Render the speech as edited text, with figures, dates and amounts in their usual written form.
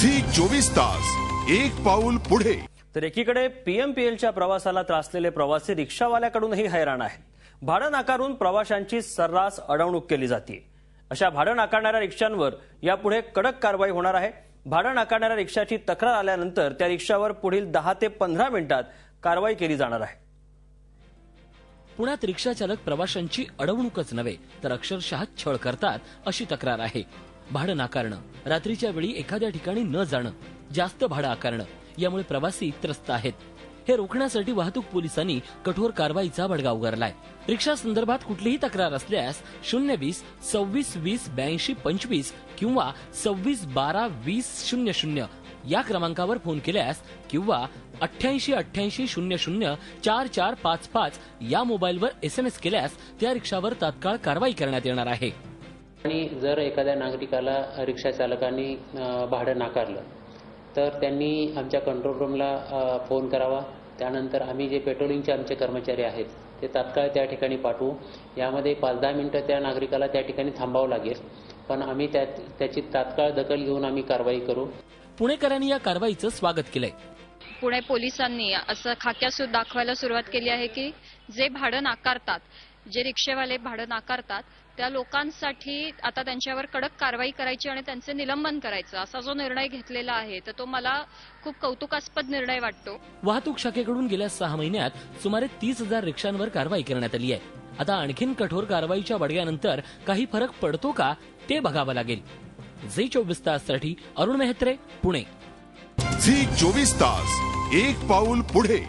Zee 24 तास एक पाऊल पुढे। तर एकीकडे पीएमपीएलच्या प्रवासाला त्रासलेले प्रवासी रिक्षावाल्याकडूनही हैराण आहेत। भाडं नाकारून प्रवाशांची सर्रास अडवणूक केली जाते। अशा भाडं नाकारणाऱ्या रिक्षांवर यापुढे कडक कारवाई होणार आहे। भाडं नाकारणाऱ्या रिक्षाची तक्रार आल्यानंतर त्या रिक्षावर पुढील 10 ते 15 मिनिटात कारवाई केली जाणार आहे। पुण्यात रिक्षा चालक प्रवाशांची अडवणूकच नव्हे तर अक्षरशः छळ करतात अशी तक्रार आहे। भाडं नाकारणं, रात्रीच्या वेळी एखाद्या ठिकाणी न जाणं, जास्त भाडं आकारणं यामुळे प्रवासी त्रस्त आहेत। हे रोखण्यासाठी वाहतूक पोलिसांनी कठोर कारवाईचा बडगा उगारलाय। रिक्षा संदर्भात कुठलीही तक्रार असल्यास 020 26 20 82 25 किंवा 26 12 20 00 या क्रमांकावर फोन केल्यास किंवा 88 88 00 4455 या मोबाईलवर SMS केल्यास त्या रिक्षावर तात्काळ कारवाई करण्यात येणार आहे। आणि जर एखाद्या नागरिकाला रिक्षा चालकांनी भाडं नाकारलं तर त्यांनी आमच्या कंट्रोल रूमला फोन करावा। त्यानंतर आम्ही जे पेट्रोलिंगचे आमचे कर्मचारी आहेत ते तात्काळ त्या ठिकाणी पाठवू। यामध्ये 5-10 मिनिटं त्या नागरिकाला त्या ठिकाणी थांबावं लागेल, पण आम्ही त्याची तात्काळ दखल घेऊन आम्ही कारवाई करू। पुणेकरांनी या कारवाईचं स्वागत केलंय। पुणे पोलिसांनी असं खाक्यासूद दाखवायला सुरुवात केली आहे की जे भाडं नाकारतात, जे रिक्षेवाले भाडं नाकारतात त्या लोकांसाठी आता त्यांच्यावर कडक कारवाई करायची आणि त्यांचे निलंबन करायचं असा जो निर्णय घेतलेला आहे तर तो मला खूप कौतुकास्पद निर्णय वाटतो। वाहतूक शाखेकडून गेल्या 6 महिन्यात सुमारे 30,000 रिक्षांवर कारवाई करण्यात आली आहे। आता आणखीन कठोर कारवाईच्या बडग्यानंतर काही फरक पडतो का ते बघावं लागेल। झी 24 ताससाठी अरुण मेहत्रे, पुणे। झी 24 तास एक पाऊल पुढे।